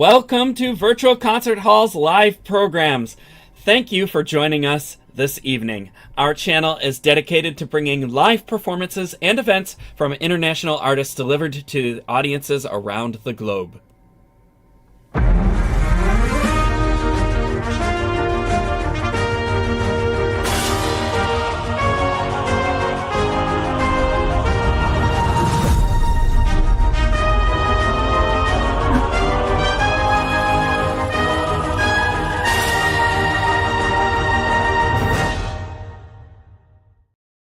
Welcome to Virtual Concert Hall's live programs. Thank you for joining us this evening. Our channel is dedicated to bringing live performances and events from international artists delivered to audiences around the globe.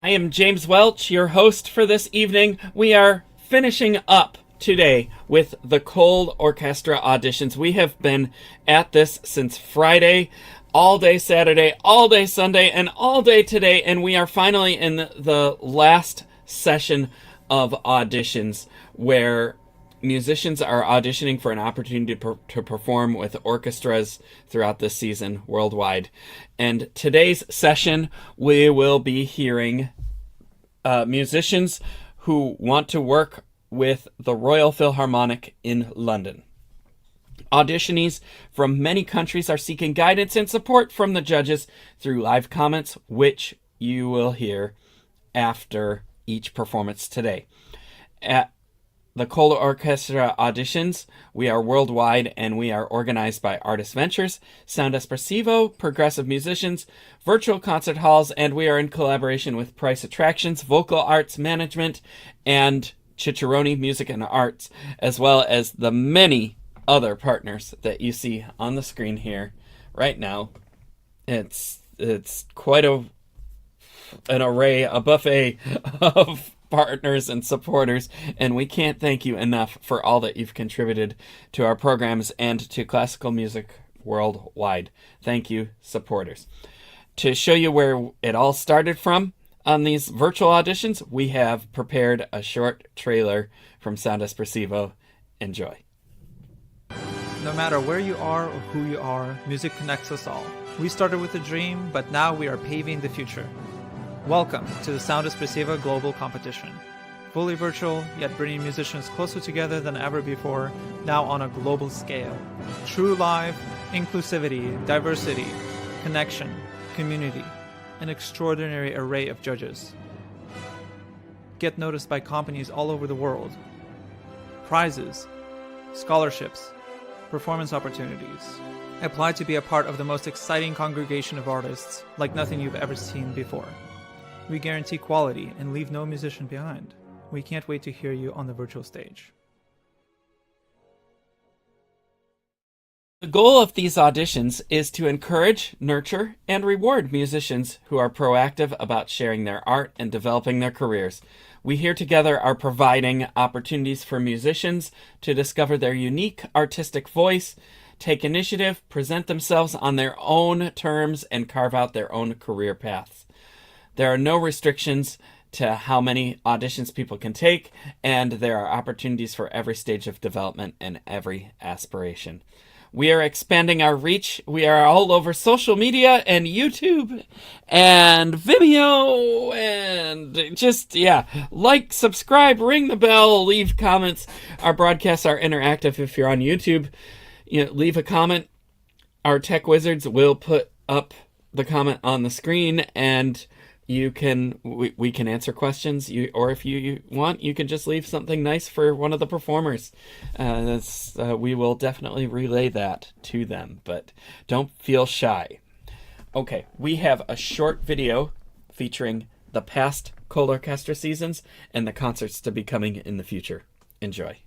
I am James Welch, your host for this evening. We are finishing up today with the ColORCHESTRA auditions. We have been at this since Friday, all day Saturday, all day Sunday, and all day today, and we are finally in the last session of auditions where musicians are auditioning for an opportunity to perform with orchestras throughout this season worldwide. And today's session, we will be hearing musicians who want to work with the Royal Philharmonic in London. Auditionees from many countries are seeking guidance and support from the judges through live comments, which you will hear after each performance today. the ColORCHESTRA auditions. We are worldwide, and we are organized by Artist Ventures, Sound Espressivo, Progressive Musicians, Virtual Concert Halls, and we are in collaboration with Price Attractions, Vocal Arts Management, and Cicciarone Music and Arts, as well as the many other partners that you see on the screen here right now. It's quite an array, a buffet of partners and supporters, and we can't thank you enough for all that you've contributed to our programs and to classical music worldwide. Thank you, supporters. To show you where it all started from on these virtual auditions, we have prepared a short trailer from Sound Espressivo. Enjoy. No matter where you are or who you are, music connects us all. We started with a dream, but now we are paving the future. Welcome to the Sound Espressivo Global Competition. Fully virtual, yet bringing musicians closer together than ever before, now on a global scale. True live, inclusivity, diversity, connection, community, an extraordinary array of judges. Get noticed by companies all over the world. Prizes, scholarships, performance opportunities. Apply to be a part of the most exciting congregation of artists like nothing you've ever seen before. We guarantee quality and leave no musician behind. We can't wait to hear you on the virtual stage. The goal of these auditions is to encourage, nurture, and reward musicians who are proactive about sharing their art and developing their careers. We here together are providing opportunities for musicians to discover their unique artistic voice, take initiative, present themselves on their own terms, and carve out their own career paths. There are no restrictions to how many auditions people can take, and there are opportunities for every stage of development and every aspiration. We are expanding our reach. We are all over social media and YouTube and Vimeo, and just, like, subscribe, ring the bell, leave comments. Our broadcasts are interactive. If you're on YouTube, leave a comment. Our tech wizards will put up the comment on the screen, and we can answer questions, or if you want, you can just leave something nice for one of the performers. We will definitely relay that to them, but don't feel shy. Okay, we have a short video featuring the past ColORCHESTRA seasons and the concerts to be coming in the future. Enjoy.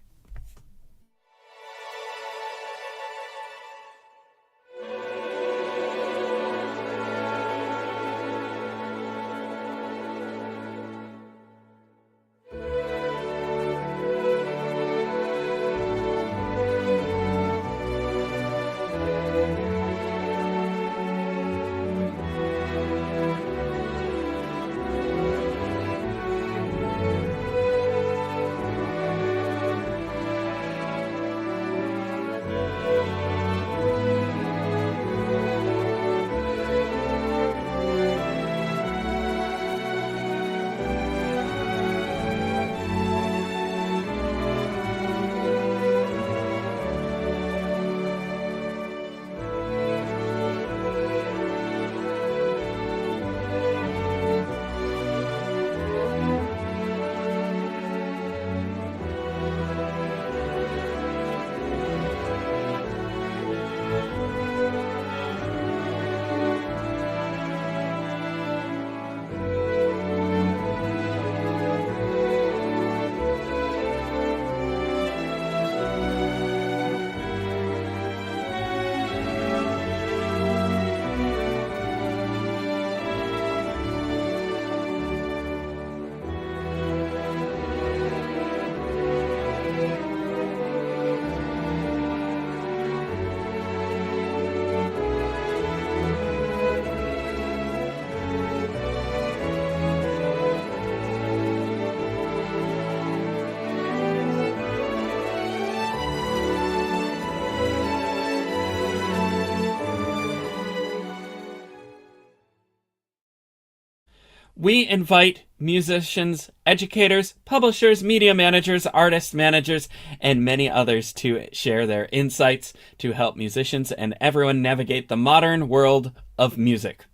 We invite musicians, educators, publishers, media managers, artist managers, and many others to share their insights to help musicians and everyone navigate the modern world of music.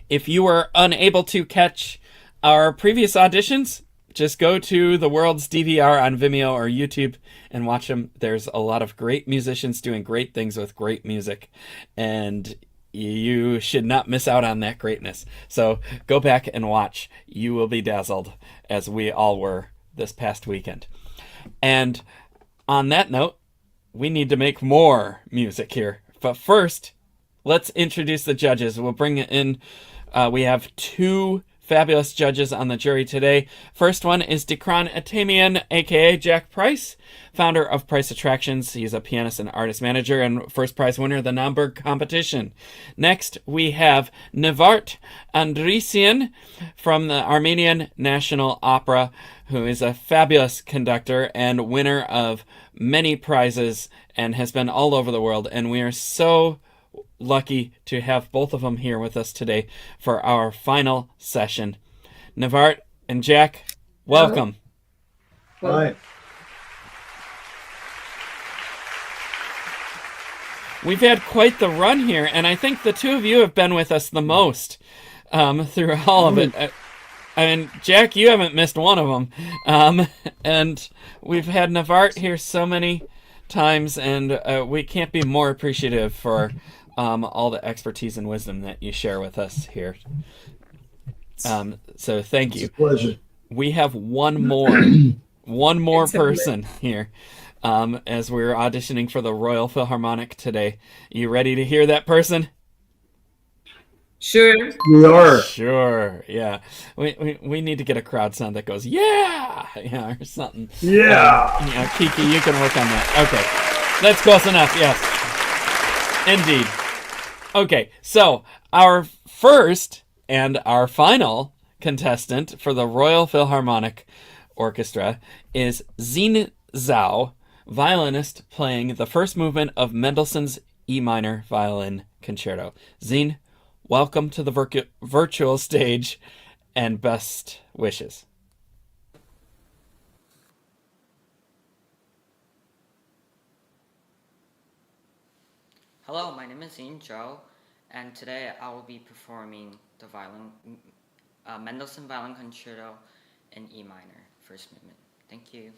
If you were unable to catch our previous auditions, just go to the world's DVR on Vimeo or YouTube and watch them. There's a lot of great musicians doing great things with great music, and you should not miss out on that greatness. So go back and watch. You will be dazzled, as we all were this past weekend. And on that note, we need to make more music here. But first, let's introduce the judges. We'll bring in, we have two fabulous judges on the jury today. First one is Dekron Atamian, aka Jack Price, founder of Price Attractions. He's a pianist and artist manager and first prize winner of the Naumburg competition. Next, we have Nevart Andrisian from the Armenian National Opera, who is a fabulous conductor and winner of many prizes and has been all over the world. And we are so lucky to have both of them here with us today for our final session. Nevart and Jack, welcome. Hi. We've had quite the run here, and I think the two of you have been with us the most through all of it. I mean, Jack, you haven't missed one of them. And we've had Nevart here so many times, and we can't be more appreciative for all the expertise and wisdom that you share with us here. So thank you. It's a pleasure. We have one more person here as we're auditioning for the Royal Philharmonic today. You ready to hear that person? Sure. We are. Sure, yeah. We need to get a crowd sound that goes, yeah, or something. Yeah. Kiki, you can work on that. Okay, that's close enough, yes. Indeed. Okay, so our first and our final contestant for the Royal Philharmonic Orchestra is Xin Zhao, violinist playing the first movement of Mendelssohn's E minor violin concerto. Xin, welcome to the virtual stage and best wishes. Hello, my name is Xin Zhou, and today I will be performing the Mendelssohn Violin Concerto in E minor, first movement. Thank you.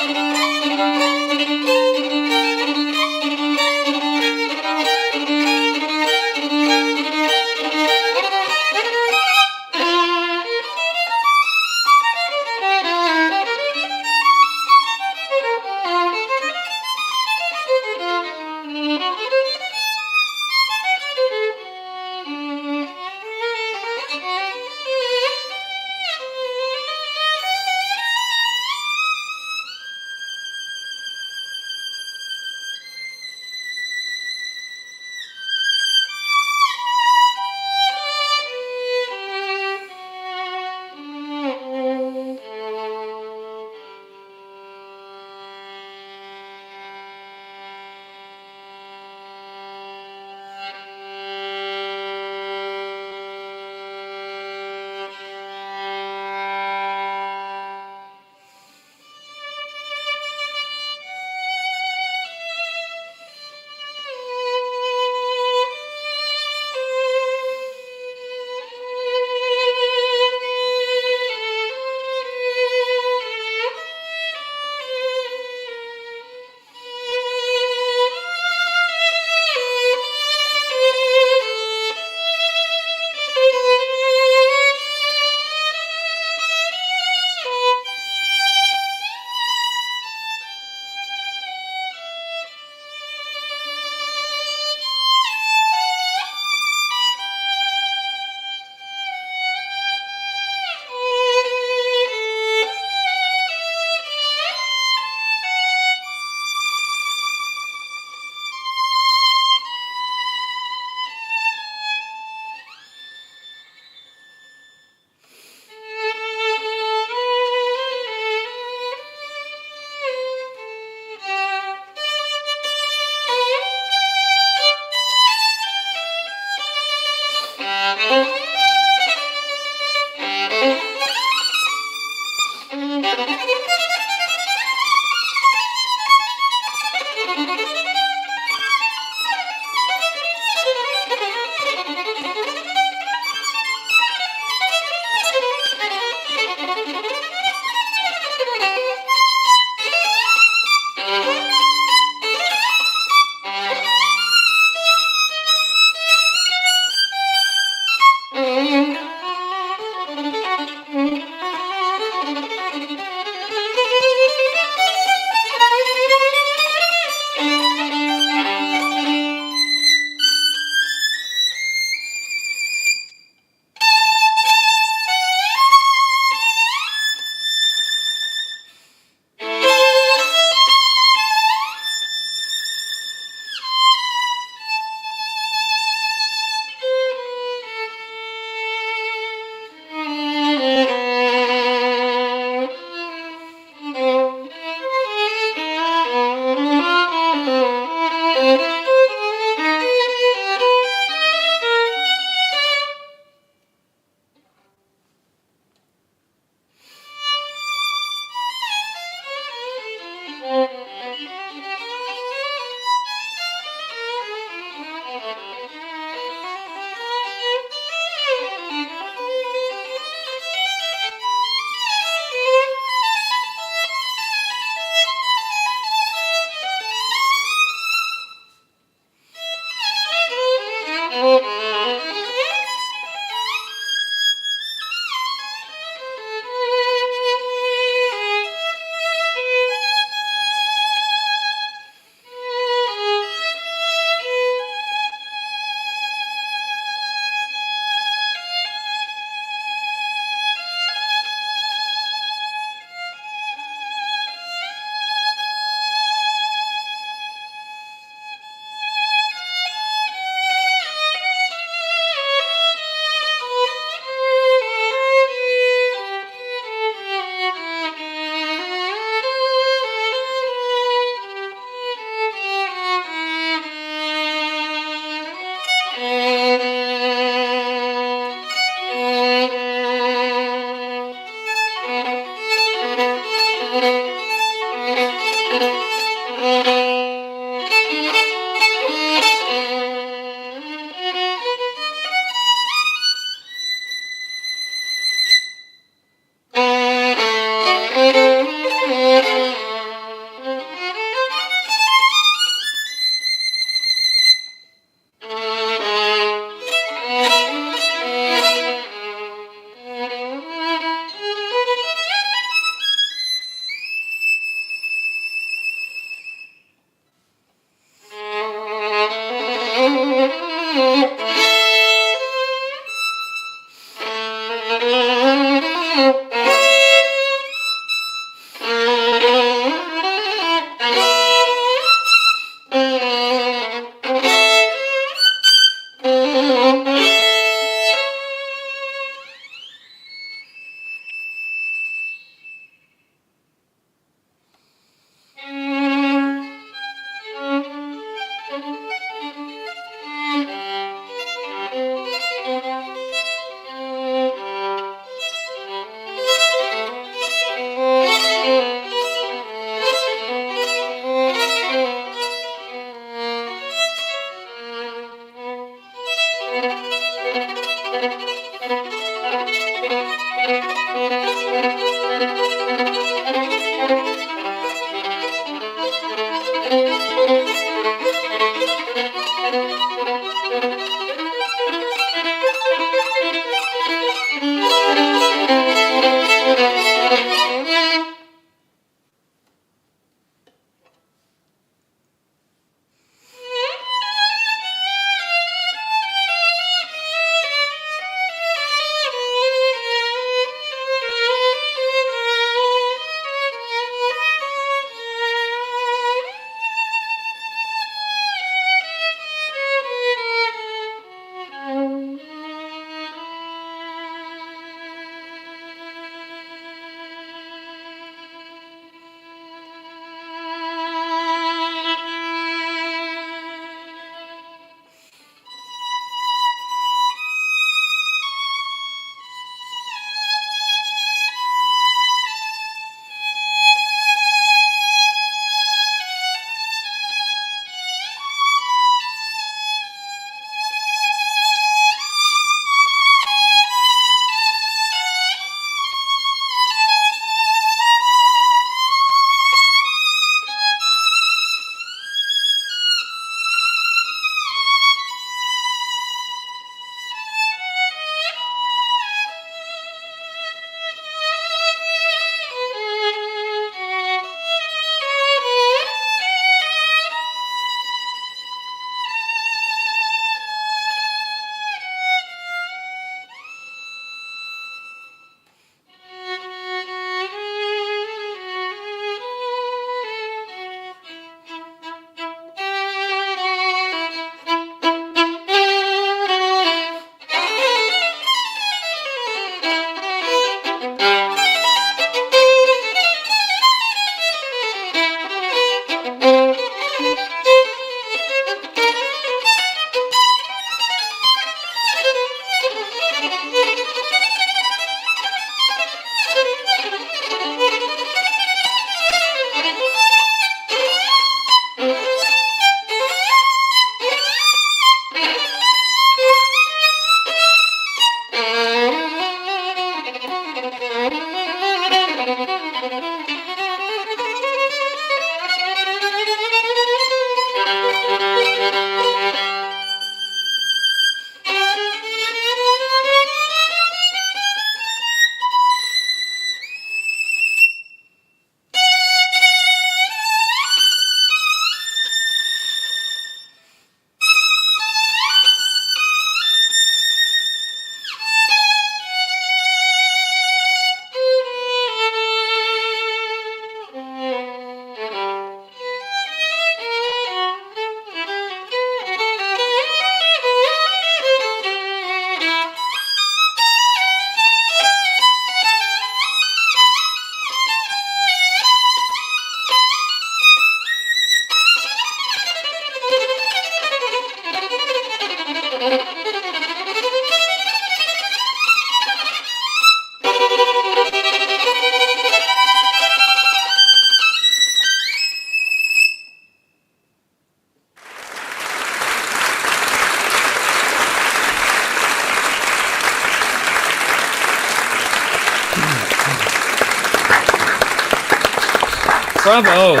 Bravo.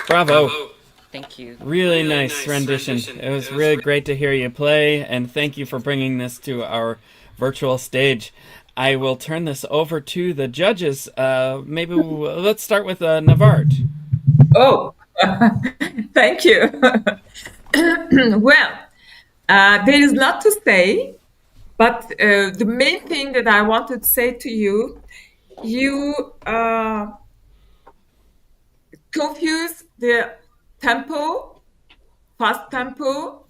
Bravo. Thank you. Really nice rendition. It was really great to hear you play, and thank you for bringing this to our virtual stage. I will turn this over to the judges. Maybe let's start with Navart. Oh, thank you. Well, there is lot to say, but the main thing that I wanted to say to you, you confuse the tempo, fast tempo,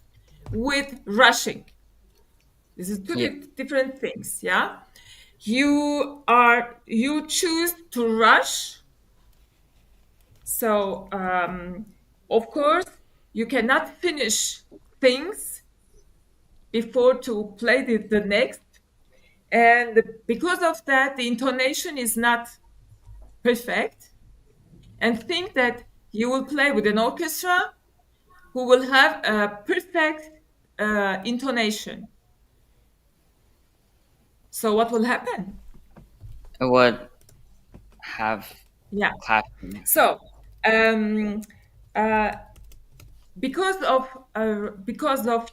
with rushing. This is two different things, yeah? You choose to rush. So, of course, you cannot finish things before to play the next. And because of that, the intonation is not perfect. And think that you will play with an orchestra who will have a perfect intonation. So what will happen? It would have Yeah. clapping. So because of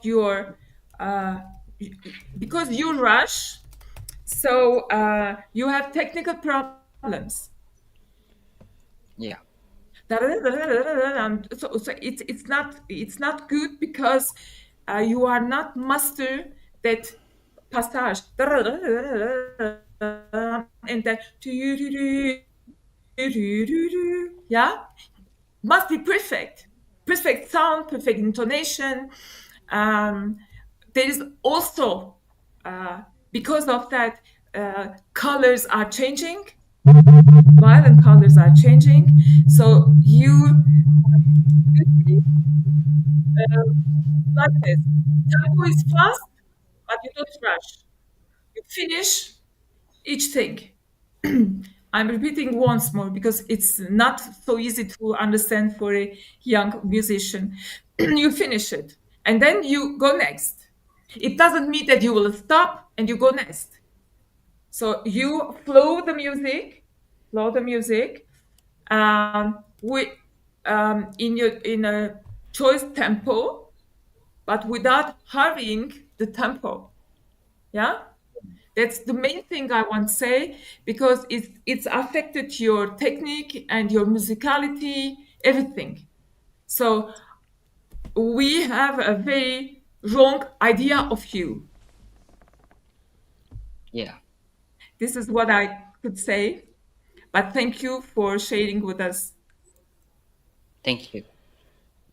your because you rush, so you have technical problems. Yeah. So it's not good because you are not master that passage and that yeah, must be perfect sound, perfect intonation. There is also because of that colors are changing, violent colors are changing, so you see, like this, tempo is fast but you don't rush, you finish each thing. I'm repeating once more because it's not so easy to understand for a young musician. You finish it and then you go next. It doesn't mean that you will stop and you go next. So you flow the music with in a choice tempo, but without hurrying the tempo. Yeah. That's the main thing I want to say because it's affected your technique and your musicality, everything. So we have a very wrong idea of you. Yeah. This is what I could say, but thank you for sharing with us. Thank you.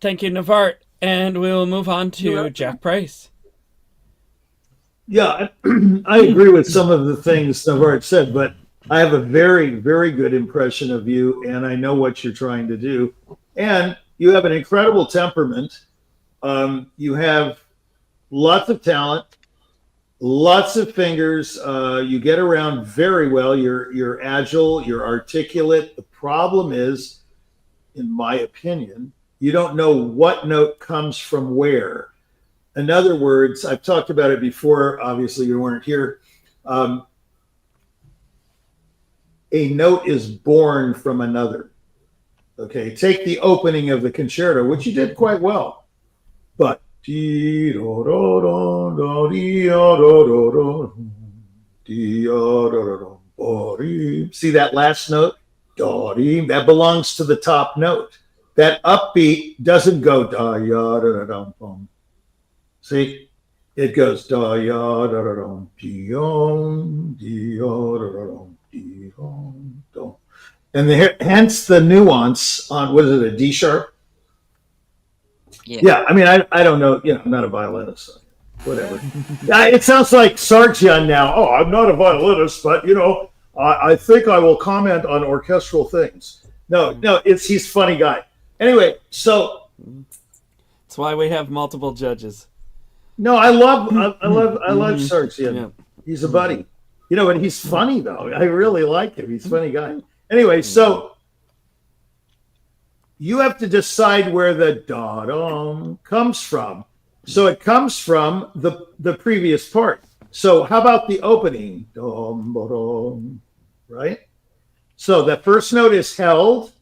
Thank you, Navart. And we'll move on to Jack Price. Yeah, I agree with some of the things Navart said, but I have a very, very good impression of you, and I know what you're trying to do. And you have an incredible temperament. You have lots of talent, lots of fingers. You get around very well. You're agile. You're articulate. The problem is, in my opinion, you don't know what note comes from where. In other words, I've talked about it before. Obviously, you weren't here. A note is born from another. Okay, take the opening of the concerto, which you did quite well. But see that last note? That belongs to the top note. That upbeat doesn't go da ya da da dum. See, it goes da ya da da dum dum da da dum. And hence the nuance on what is it, a D sharp? Yeah. I mean, I don't know. I'm not a violinist. So whatever. It sounds like Sargyan now. Oh, I'm not a violinist, but I think I will comment on orchestral things. No, he's a funny guy. Anyway, so that's why we have multiple judges. No, I love Sargyan. Yeah. He's a buddy. And he's funny though. I really like him. He's a funny guy. Anyway, so you have to decide where the da-dum comes from. So it comes from the previous part. So how about the opening? Dum, ba-dum, right? So the first note is held,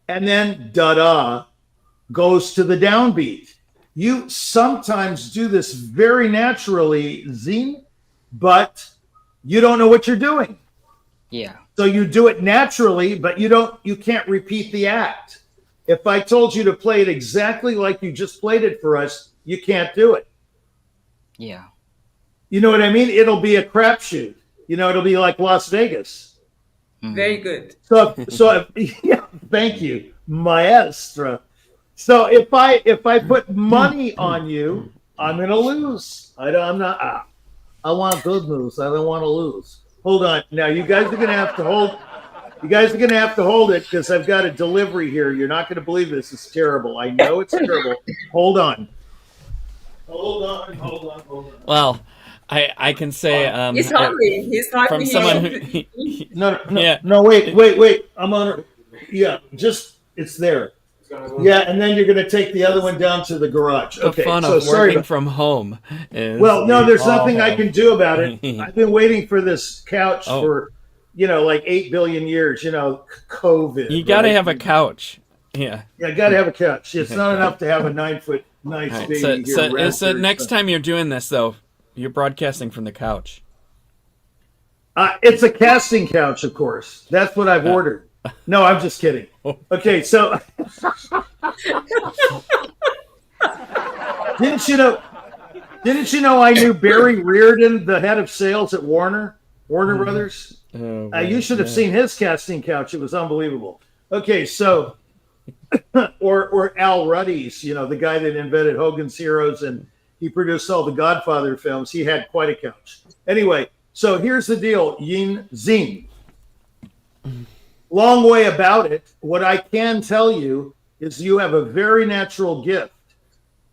and then da-da goes to the downbeat. You sometimes do this very naturally, Zine, but you don't know what you're doing. Yeah. So you do it naturally, but you can't repeat the act. If I told you to play it exactly like you just played it for us, you can't do it. Yeah. You know what I mean? It'll be a crapshoot. It'll be like Las Vegas. Very good. So yeah, thank you, maestra. So if I put money on you, I'm gonna lose. I'm not. I want good news. I don't want to lose. Hold on. Now you guys are gonna have to hold. You guys are gonna have to hold it because I've got a delivery here. You're not gonna believe this. It's terrible. I know it's terrible. Hold on. Hold on. Well, I can say He's hungry. He's hungry. from someone who No, wait. I'm on. Yeah, it's there. Yeah, and then you're going to take the other one down to the garage. the Okay, fun so of sorry. working from home is Well, no, there's we all nothing I have- can do about it. I've been waiting for this couch Oh. for, like 8 billion years. COVID. You got to right? have a couch. Yeah. Yeah, got to have a couch. It's not enough to have a 9-foot nice All right, baby so here. so next time you're doing this though, you're broadcasting from the couch. It's a casting couch, of course. That's what I've ordered. No, I'm just kidding. Okay, so didn't you know I knew Barry Reardon, the head of sales at Warner Brothers? Oh, You should have seen his casting couch. It was unbelievable. Okay, so or Al Ruddy's, the guy that invented Hogan's Heroes and he produced all the Godfather films. He had quite a couch. Anyway, so here's the deal, Yin Zine. Long way about it. What I can tell you is you have a very natural gift.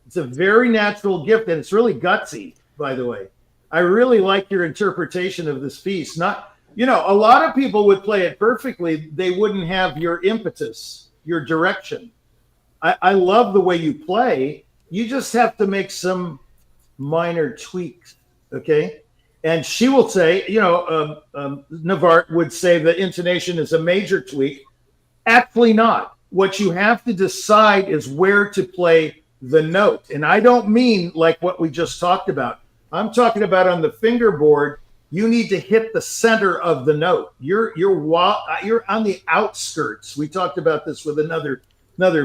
It's a very natural gift, and it's really gutsy, by the way. I really like your interpretation of this piece. A lot of people would play it perfectly. They wouldn't have your impetus, your direction. I love the way you play. You just have to make some minor tweaks, okay? And she will say, Navart would say the intonation is a major tweak. Actually not. What you have to decide is where to play the note. And I don't mean like what we just talked about. I'm talking about on the fingerboard, you need to hit the center of the note. You're on the outskirts. We talked about this with another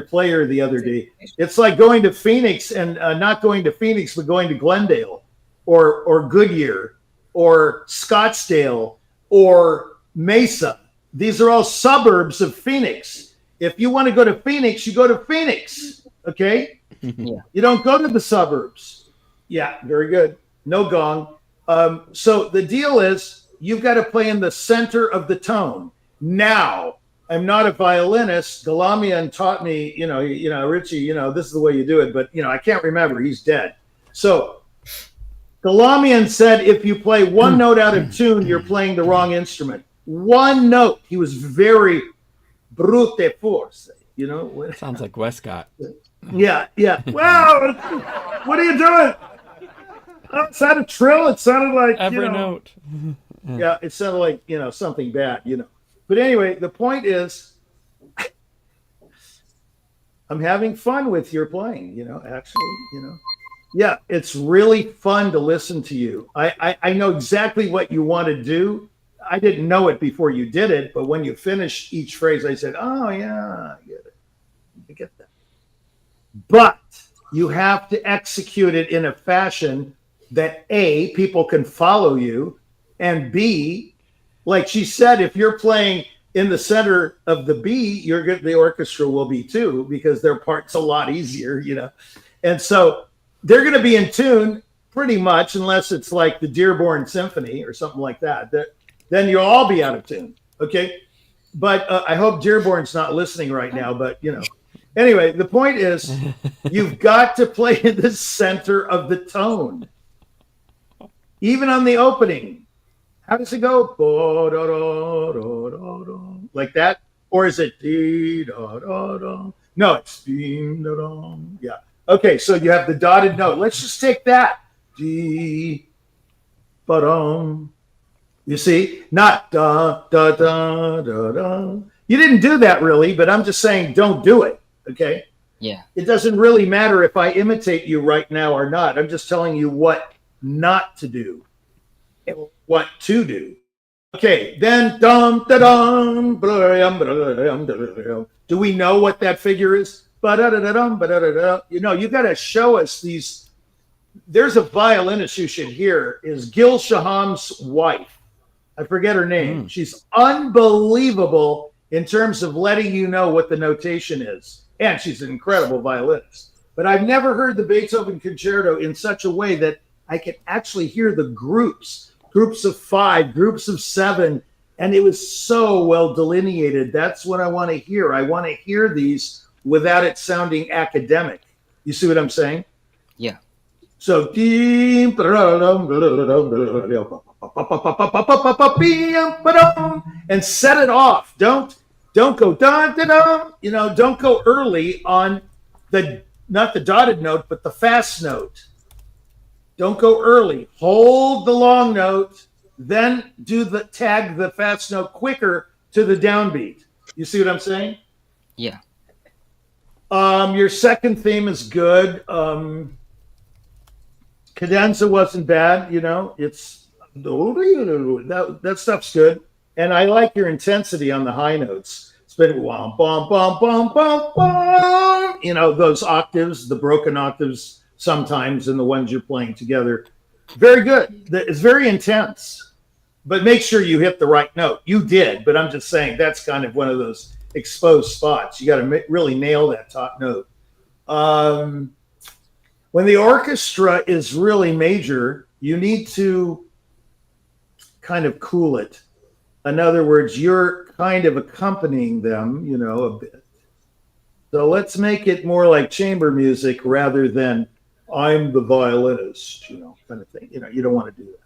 player the other day. It's like going to Phoenix and not going to Phoenix, but going to Glendale or Goodyear or Scottsdale or Mesa. These are all suburbs of Phoenix. If you want to go to Phoenix, you go to Phoenix, okay? Yeah. You don't go to the suburbs. Yeah, very good. No gong. So the deal is you've got to play in the center of the tone. Now, I'm not a violinist. Galamian taught me, Richie, this is the way you do it, but, I can't remember. He's dead. So Galamian said if you play one note out of tune, you're playing the wrong instrument. One note. He was very brute force, Sounds like Westcott. Yeah. Well, what are you doing? Oh, it sounded trill. It sounded like Every note. Yeah, it sounded like something bad. But anyway, the point is, I'm having fun with your playing. Actually. Yeah, it's really fun to listen to you. I know exactly what you want to do. I didn't know it before you did it, but when you finished each phrase, I said, "Oh yeah, I get it. I get that." But you have to execute it in a fashion that A, people can follow you, and B, like she said, if you're playing in the center of the B, the orchestra will be too, because their part's a lot easier, And so they're going to be in tune pretty much, unless it's like the Dearborn Symphony or something like that. Then you'll all be out of tune, okay? But I hope Dearborn's not listening right now, but, Anyway, the point is you've got to play in the center of the tone. Even on the opening. How does it go? Like that? Or is it? No, it's. Yeah. Okay, so you have the dotted note. Let's just take that. You see? Not da, da, da, da, da. You didn't do that really, but I'm just saying don't do it, okay? Yeah. It doesn't really matter if I imitate you right now or not. I'm just telling you what not to do and what to do. Okay, then dum da dum. Do we know what that figure is? You know, you got to show us these. There's a violinist you should hear. Is Gil Shaham's wife? I forget her name. She's unbelievable in terms of letting you know what the notation is, and she's an incredible violinist. But I've never heard the Beethoven Concerto in such a way that I could actually hear the groups of 5, groups of 7, and it was so well delineated. That's what I want to hear. I want to hear these without it sounding academic. You see what I'm saying? Yeah. So, and set it off. Don't go dun dun dun. You know, don't go early on not the dotted note, but the fast note. Don't go early. Hold the long note, then tag the fast note quicker to the downbeat. You see what I'm saying? Yeah. Your second theme is good. Cadenza wasn't bad, you know. It's that stuff's good. And I like your intensity on the high notes. It's been bum bum bum bum bum bum. You know, those octaves, the broken octaves sometimes, and the ones you're playing together. Very good. It's very intense, but make sure you hit the right note. You did, but I'm just saying that's kind of one of those exposed spots. You got to really nail that top note. When the orchestra is really major, you need to kind of cool it. In other words, you're kind of accompanying them, you know, a bit. So let's make it more like chamber music rather than I'm the violinist, you know, kind of thing. You know, you don't want to do that.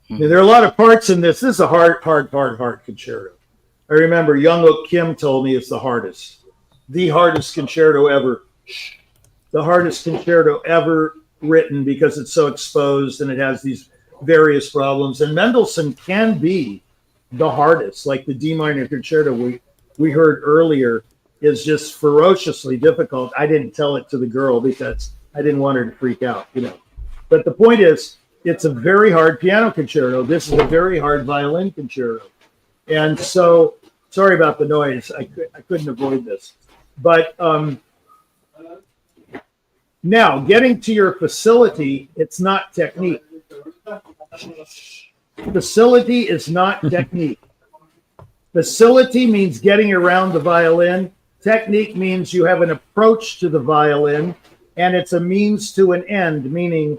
I mean, there are a lot of parts in this. This is a hard concerto. I remember Young Ok Kim told me it's the hardest concerto ever. The hardest concerto ever written because it's so exposed and it has these various problems. And Mendelssohn can be the hardest, like the D minor concerto we heard earlier is just ferociously difficult. I didn't tell it to the girl because I didn't want her to freak out, you know. But the point is, it's a very hard piano concerto. This is a very hard violin concerto. And so, sorry about the noise. I couldn't avoid this. But now, getting to your facility, it's not technique. Facility is not technique. Facility means getting around the violin. Technique means you have an approach to the violin, and it's a means to an end, meaning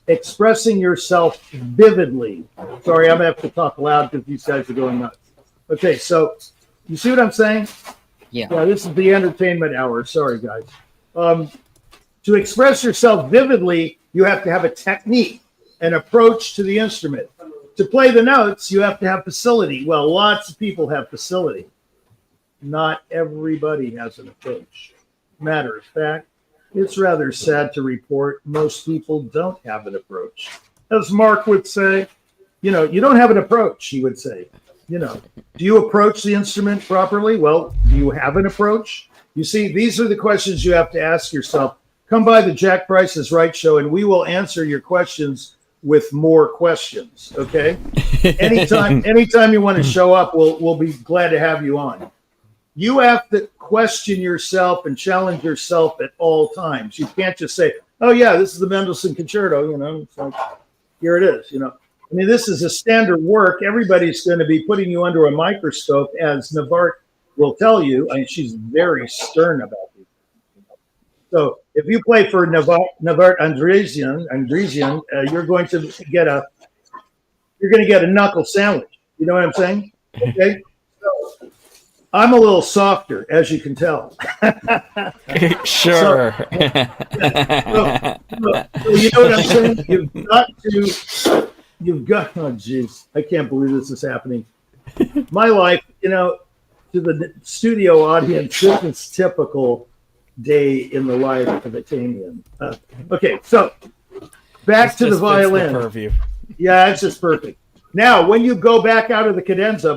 expressing yourself vividly. Sorry, I'm going to have to talk loud because these guys are going nuts. Okay, so you see what I'm saying? Yeah. Yeah, this is the entertainment hour. Sorry, guys. To express yourself vividly, you have to have a technique, an approach to the instrument. To play the notes, you have to have facility. Well, lots of people have facility. Not everybody has an approach. Matter of fact, it's rather sad to report most people don't have an approach. As Mark would say, you know, you don't have an approach, he would say. You know, do you approach the instrument properly? Well, do you have an approach? You see, these are the questions you have to ask yourself. Come by the Jack Price is Right show and we will answer your questions with more questions, okay? Anytime you want to show up, we'll be glad to have you on. You have to question yourself and challenge yourself at all times. You can't just say, oh yeah, this is the Mendelssohn Concerto, you know, it's like, here it is, you know. I mean, this is a standard work. Everybody's going to be putting you under a microscope, as Navart will tell you. I mean, she's very stern about it. So if you play for Navart Andresian, you're going to get a knuckle sandwich. You know what I'm saying? Okay. So I'm a little softer, as you can tell. Sure. So you know what I'm saying? You've got. Oh, geez, I can't believe this is happening. My life, you know, to the studio audience, this is typical day in the life of a Tamian. Okay, so back to the violin. The purview. Yeah, it's just perfect. Now, when you go back out of the cadenza,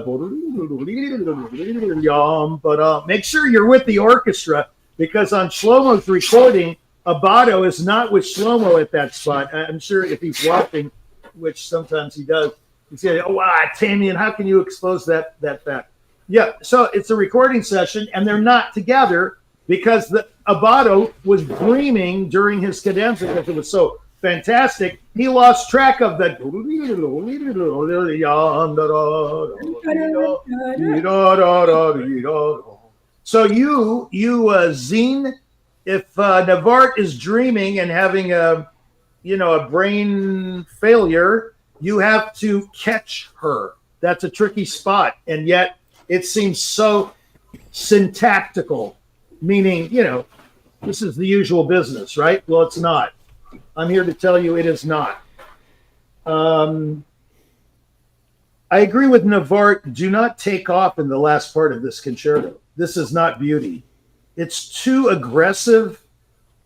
make sure you're with the orchestra, because on Shlomo's recording, Abato is not with Shlomo at that spot. I'm sure if he's watching, which sometimes he does, he said, "Oh, wow, Tamian, how can you expose that fact?" Yeah, so it's a recording session, and they're not together because the Abato was dreaming during his cadenza because it was so fantastic. He lost track of the. So you Zine, if Navart is dreaming and having a brain failure, you have to catch her. That's a tricky spot, and yet it seems so syntactical, meaning this is the usual business, right? Well, it's not. I'm here to tell you it is not. I agree with Navart. Do not take off in the last part of this concerto. This is not beauty. It's too aggressive,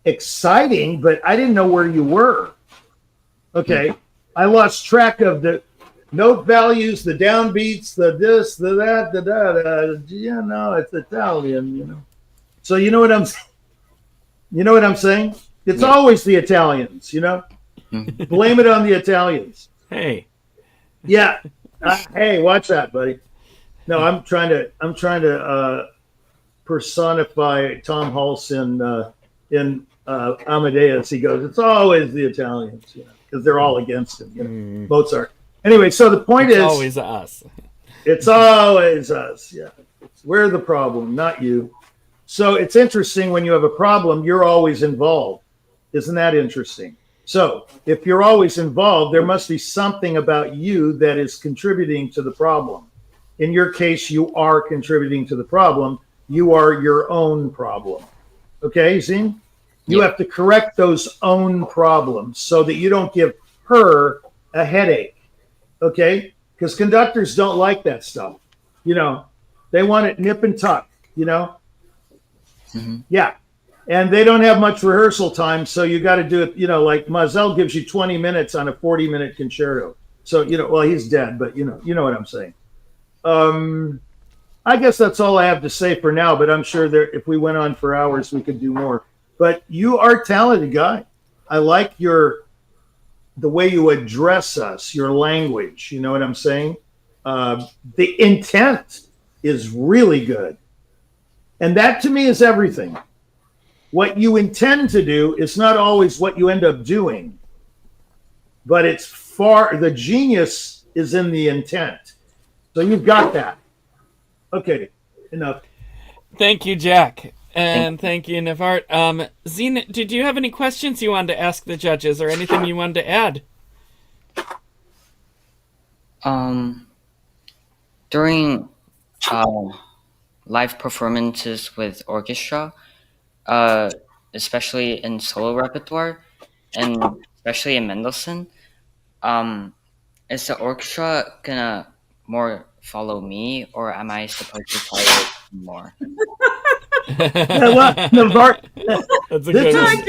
exciting, but I didn't know where you were. Okay. I lost track of the note values, the downbeats, the this, the that, the da. Yeah, no, it's Italian, So you know what I'm saying? It's always the Italians, Blame it on the Italians. Hey. Yeah. Hey, watch that, buddy. No, I'm trying to personify Tom Hulse in Amadeus. He goes, it's always the Italians, because they're all against him, Mozart. Anyway, so the point is, always us. It's always us. Yeah. We're the problem, not you. So it's interesting when you have a problem, you're always involved. Isn't that interesting? So if you're always involved, there must be something about you that is contributing to the problem. In your case, you are contributing to the problem. You are your own problem. Okay, Zine? You have to correct those own problems so that you don't give her a headache. Okay? Because conductors don't like that stuff. They want it nip and tuck, Yeah. And they don't have much rehearsal time, so you got to do it, like Mazel gives you 20 minutes on a 40-minute concerto. So, well, he's dead, but you know what I'm saying. I guess that's all I have to say for now, but I'm sure if we went on for hours, we could do more. But you are a talented guy. I like the way you address us, your language. You know what I'm saying? The intent is really good. And that to me is everything. What you intend to do is not always what you end up doing, but the genius is in the intent. So you've got that. Okay, enough. Thank you, Jack. And thank you, Navart. Zine, did you have any questions you wanted to ask the judges or anything you wanted to add? During live performances with orchestra, especially in solo repertoire, and especially in Mendelssohn, is the orchestra gonna more follow me, or am I supposed to follow more? Navart, That's a good one.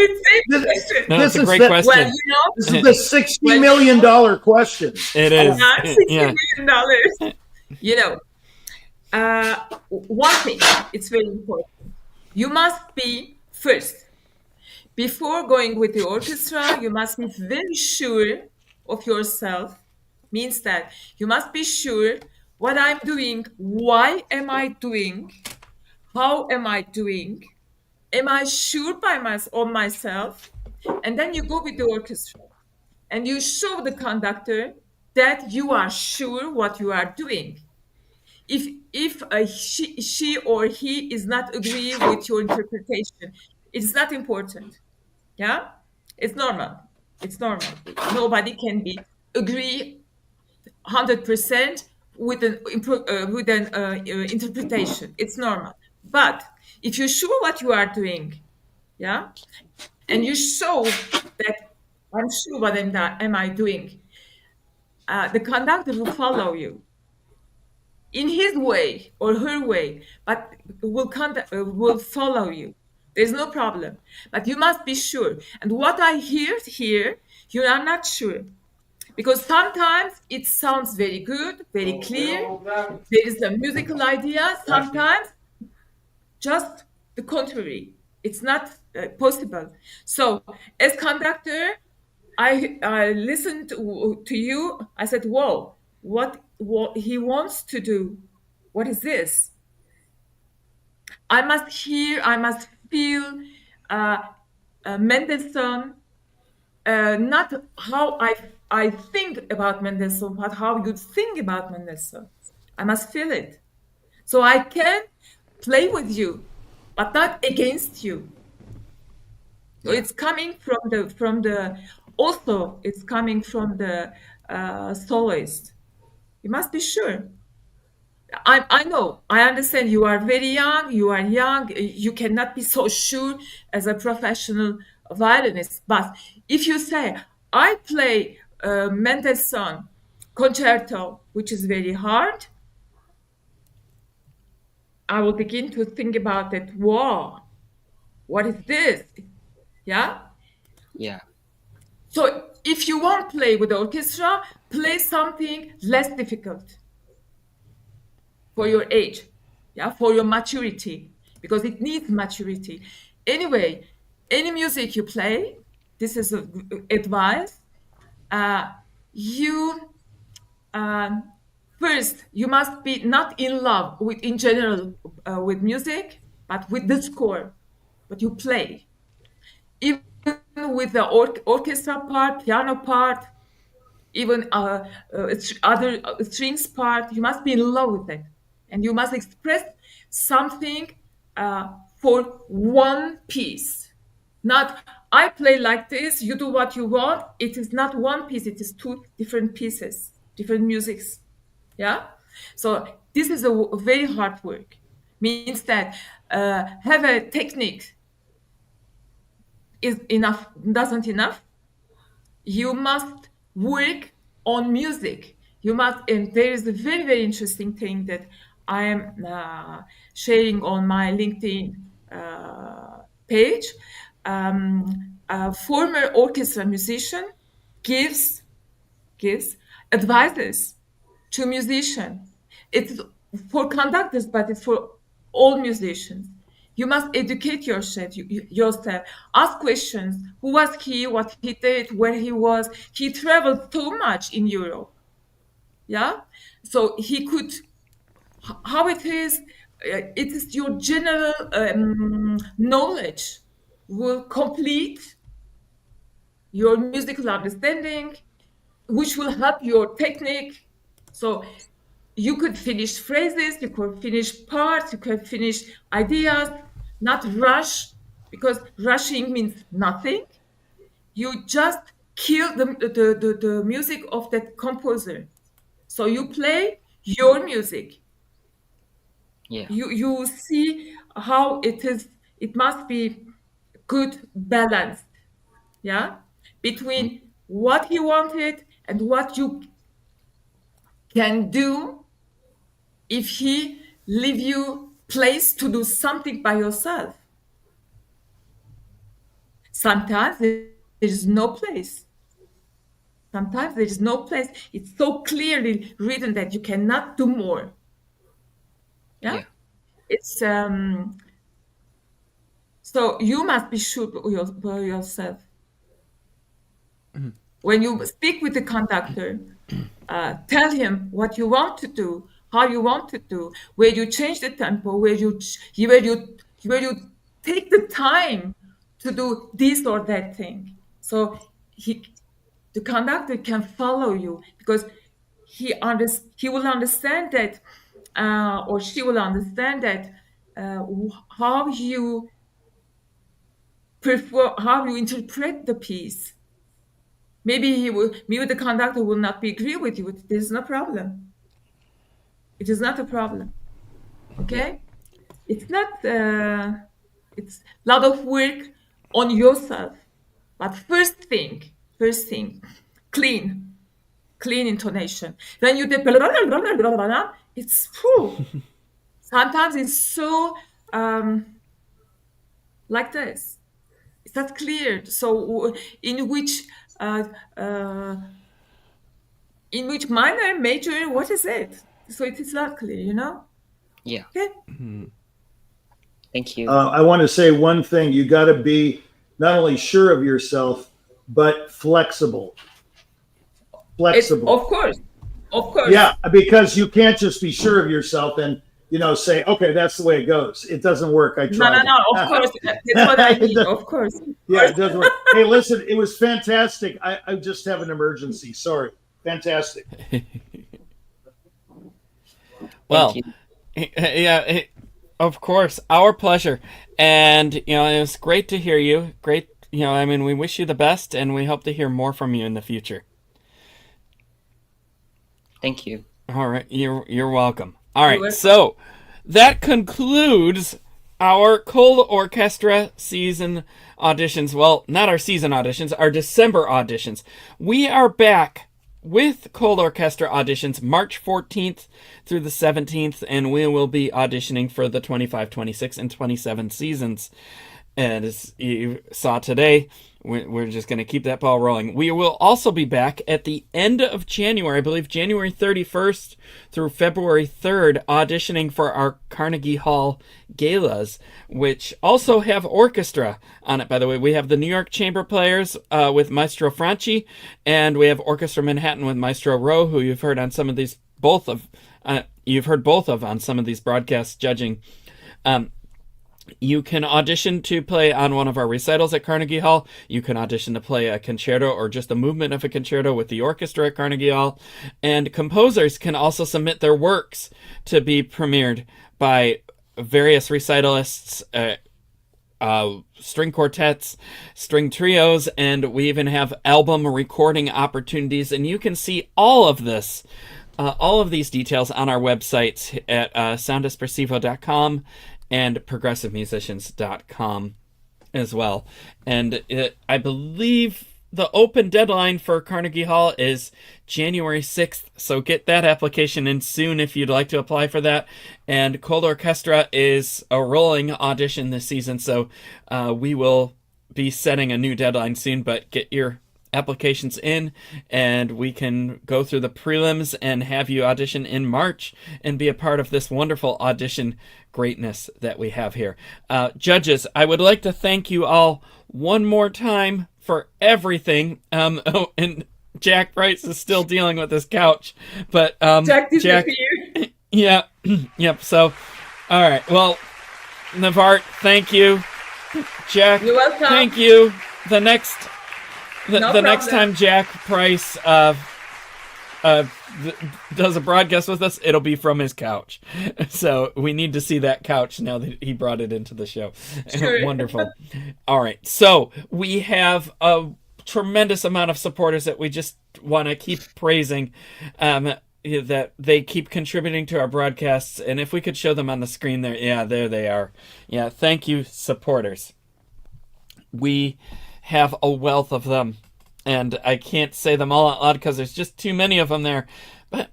That's a great question. Well, this is the $60 million question. It is. Not $60 million. One thing, it's very important. You must be first. Before going with the orchestra, you must be very sure of yourself. Means that you must be sure what I'm doing, why am I doing, how am I doing, am I sure on myself? And then you go with the orchestra and you show the conductor that you are sure what you are doing. If she or he is not agreeing with your interpretation, it's not important. Yeah, it's normal. Nobody can agree 100% with an interpretation. It's normal. But if you're sure what you are doing, yeah, and you show that I'm sure what am I doing, the conductor will follow you in his way or her way, but will follow you. There's no problem. But you must be sure. And what I hear here, you are not sure. Because sometimes it sounds very good, very clear. There is a musical idea. Sometimes just the contrary. It's not possible. So as conductor, I listened to you. I said, "Whoa, what he wants to do? What is this?" I must hear. I must feel. Uh, Mendelssohn, not how I think about Mendelssohn, but how you think about Mendelssohn. I must feel it. So I can play with you, but not against you. So Yeah. it's coming from the also it's coming from the soloist. You must be sure. I know, I understand you are very young, you cannot be so sure as a professional violinist. But if you say, I play Mendelssohn concerto, which is very hard, I will begin to think about it. Wow, what is this? Yeah. Yeah. So if you want to play with the orchestra, play something less difficult for your age, yeah, for your maturity, because it needs maturity. Anyway, any music you play, this is advice. Uh, you um, first you must be not in love with in general with music, but with the score, what you play. Even with the orchestra part, piano part, even other strings part, you must be in love with it, and you must express something uh, for one piece. Not I play like this, you do what you want. It is not one piece; it is two different pieces, different musics. Yeah. So this is a very hard work. Means that have a technique is enough doesn't enough. You must work on music. You must, and there is a very, very interesting thing that I am sharing on my LinkedIn page. A former orchestra musician gives gives advices to musicians. It's for conductors, but it's for all musicians. You must educate yourself. Ask questions. Who was he? What he did? Where he was? He traveled so much in Europe. Yeah, so he could. How it is? It is your general knowledge will complete your musical understanding, which will help your technique. So you could finish phrases, you could finish parts, you could finish ideas, not rush, because rushing means nothing. You just kill the music of that composer. So you play your music. Yeah. You see how it is. It must be good balance, yeah, Mm. between what he wanted and what you can do if he leave you place to do something by yourself. Sometimes there is no place. Sometimes there is no place. It's so clearly written that you cannot do more. Yeah, Yeah. it's so you must be sure by yourself when you speak with the conductor. Tell him what you want to do, how you want to do, where you change the tempo, where you take the time to do this or that thing. So the conductor can follow you because he will understand that, or she will understand that how you prefer, how you interpret the piece. Maybe the conductor will not be agree with you. There's no problem. It is not a problem. Yeah. Okay, it's not. It's a lot of work on yourself. But first thing, clean, clean intonation. Then you did. It's whew, sometimes it's so like this. It's not clear. So in which uh, uh, in which minor, major, what is it? So it is not clear, Yeah. Okay. Thank you. I want to say one thing. You got to be not only sure of yourself, but flexible. Flexible. Of course. Yeah, because you can't just be sure of yourself and say, okay, that's the way it goes. It doesn't work. I tried. No. Of course, that's what I mean. Of course. Yeah, it doesn't work. Hey, listen, it was fantastic. I just have an emergency. Sorry. Fantastic. Well, yeah, of course, our pleasure. And, it was great to hear you. Great, we wish you the best, and we hope to hear more from you in the future. Thank you. All right, you're welcome. All right, so that concludes our ColORCHESTRA season auditions. Well, not our season auditions, our December auditions. We are back with ColORCHESTRA auditions March 14th through the 17th, and we will be auditioning for the 25, 26, and 27 seasons. And as you saw today, we're just going to keep that ball rolling. We will also be back at the end of January, I believe January 31st through February 3rd, auditioning for our Carnegie Hall galas, which also have orchestra on it, by the way. We have the New York Chamber Players with Maestro Franchi, and we have Orchestra Manhattan with Maestro Rowe, who you've heard on some of these, you've heard both of on some of these broadcasts judging. You can audition to play on one of our recitals at Carnegie Hall. You can audition to play a concerto or just a movement of a concerto with the orchestra at Carnegie Hall. And composers can also submit their works to be premiered by various recitalists, string quartets, string trios, and we even have album recording opportunities. And you can see all of this, all of these details on our websites at soundespressivo.com and progressivemusicians.com as well. And I believe the open deadline for Carnegie Hall is January 6th, so get that application in soon if you'd like to apply for that. And ColORCHESTRA is a rolling audition this season, so we will be setting a new deadline soon, but get your applications in and we can go through the prelims and have you audition in March and be a part of this wonderful audition greatness that we have here. Judges, I would like to thank you all one more time for everything. And Jack Price is still dealing with this couch, but Jack, yeah, yep. So, all right. Well, Navart, thank you. Jack, you're welcome. Thank you. The next No next time Jack Price does a broadcast with us, it'll be from his couch. So we need to see that couch now that he brought it into the show. Sure. Wonderful. All right. So we have a tremendous amount of supporters that we just want to keep praising, that they keep contributing to our broadcasts. And if we could show them on the screen there. Yeah, there they are. Yeah. Thank you, supporters. We have a wealth of them, and I can't say them all out loud because there's just too many of them there,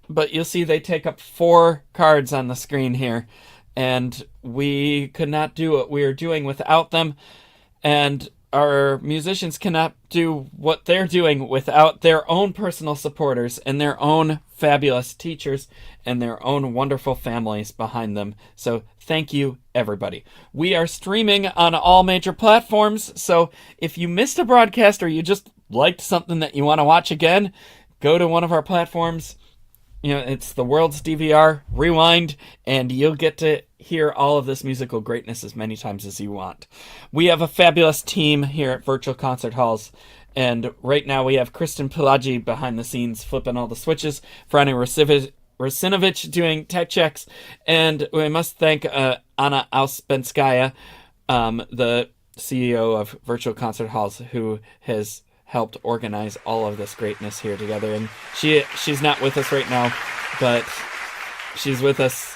but you'll see they take up 4 cards on the screen here, and we could not do what we are doing without them, and our musicians cannot do what they're doing without their own personal supporters and their own fabulous teachers and their own wonderful families behind them. So thank you, everybody. We are streaming on all major platforms, so if you missed a broadcast or you just liked something that you want to watch again, go to one of our platforms. It's the world's DVR, rewind, and you'll get to hear all of this musical greatness as many times as you want. We have a fabulous team here at Virtual Concert Halls, and right now we have Kristen Pelagi behind the scenes flipping all the switches, Franny Rasinovich doing tech checks, and we must thank Anna Auspenskaya, the CEO of Virtual Concert Halls, who has helped organize all of this greatness here together. And she's not with us right now, but she's with us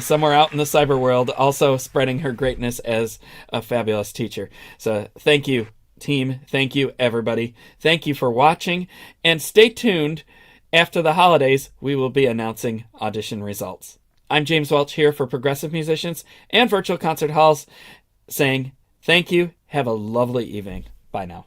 somewhere out in the cyber world, also spreading her greatness as a fabulous teacher. So thank you, team. Thank you, everybody. Thank you for watching, and stay tuned. After the holidays, we will be announcing audition results. I'm James Welch here for Progressive Musicians and Virtual Concert Halls, saying thank you. Have a lovely evening. Bye now.